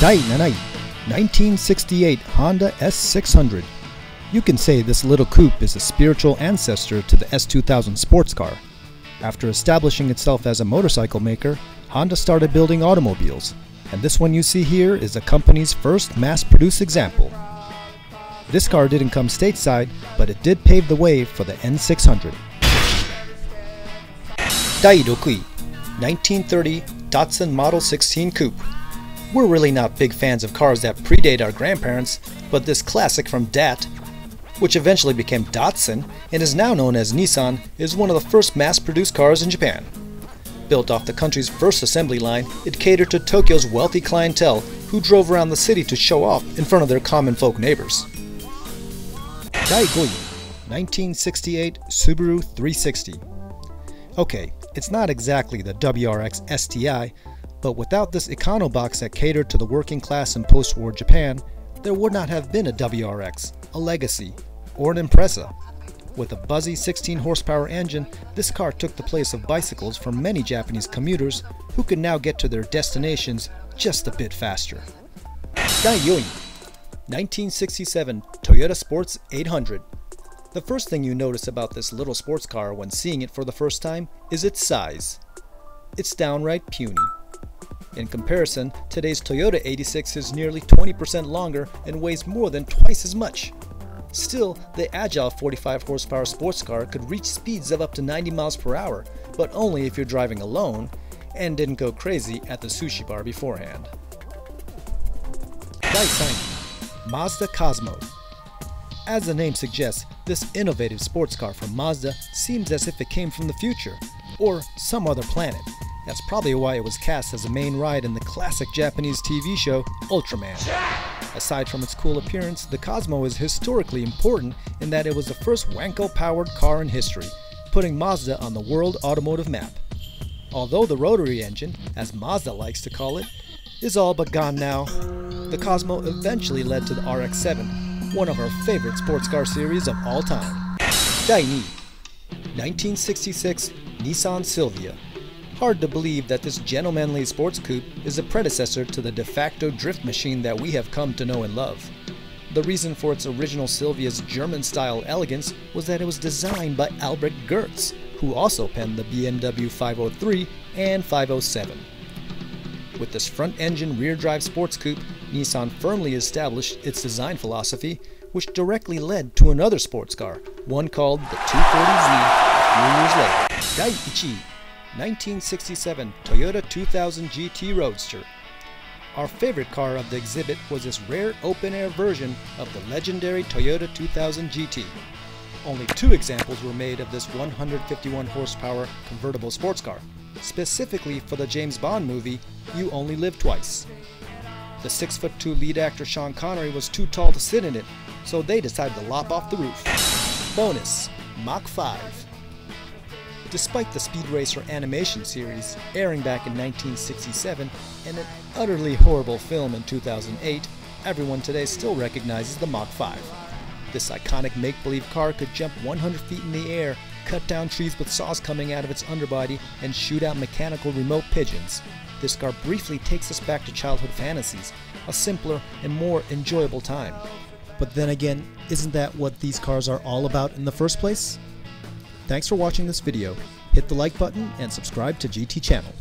第7位 1968 Honda S600. You can say this little coupe is a spiritual ancestor to the S2000 sports car. After establishing itself as a motorcycle maker, Honda started building automobiles, and this one you see here is the company's first mass-produced example. This car didn't come stateside, but it did pave the way for the N600. 第6位 1930 Datsun Model 16 Coupe. We're really not big fans of cars that predate our grandparents, but this classic from DAT, which eventually became Datsun and is now known as Nissan, is one of the first mass-produced cars in Japan. Built off the country's first assembly line, it catered to Tokyo's wealthy clientele who drove around the city to show off in front of their common folk neighbors. 第5位 1968 Subaru 360. Okay, it's not exactly the WRX STI, but without this econo-box that catered to the working class in post-war Japan, there would not have been a WRX, a Legacy, or an Impreza. With a buzzy 16 horsepower engine, this car took the place of bicycles for many Japanese commuters who could now get to their destinations just a bit faster. 第4位 1967 Toyota Sports 800. The first thing you notice about this little sports car when seeing it for the first time is its size. It's downright puny. In comparison, today's Toyota 86 is nearly 20% longer and weighs more than twice as much. Still, the agile 45 horsepower sports car could reach speeds of up to 90 miles per hour, but only if you're driving alone and didn't go crazy at the sushi bar beforehand. 第3位 Mazda Cosmo. As the name suggests, this innovative sports car from Mazda seems as if it came from the future, or some other planet. That's probably why it was cast as a main ride in the classic Japanese TV show Ultraman. Aside from its cool appearance, the Cosmo is historically important in that it was the first Wanko-powered car in history, putting Mazda on the world automotive map. Although the rotary engine, as Mazda likes to call it, is all but gone now, the Cosmo eventually led to the RX-7, one of our favorite sports car series of all time. 第2位 1966 Nissan Silvia. Hard to believe that this gentlemanly sports coupe is a predecessor to the de facto drift machine that we have come to know and love. The reason for its original Silvia's German-style elegance was that it was designed by Albrecht Goertz, who also penned the BMW 503 and 507. With this front-engine rear-drive sports coupe, Nissan firmly established its design philosophy, which directly led to another sports car, one called the 240Z, a few years later. 第1位 1967 Toyota 2000 GT Roadster. Our favorite car of the exhibit was this rare open-air version of the legendary Toyota 2000 GT. Only 2 examples were made of this 151 horsepower convertible sports car, specifically for the James Bond movie You Only Live Twice. The 6'2" lead actor Sean Connery was too tall to sit in it, so they decided to lop off the roof. Bonus: Mach 5. Despite the Speed Racer animation series airing back in 1967 and an utterly horrible film in 2008, everyone today still recognizes the Mach 5. This iconic make-believe car could jump 100 feet in the air, cut down trees with saws coming out of its underbody, and shoot out mechanical remote pigeons. This car briefly takes us back to childhood fantasies, a simpler and more enjoyable time. But then again, isn't that what these cars are all about in the first place? Thanks for watching this video. Hit the like button and subscribe to GT Channel.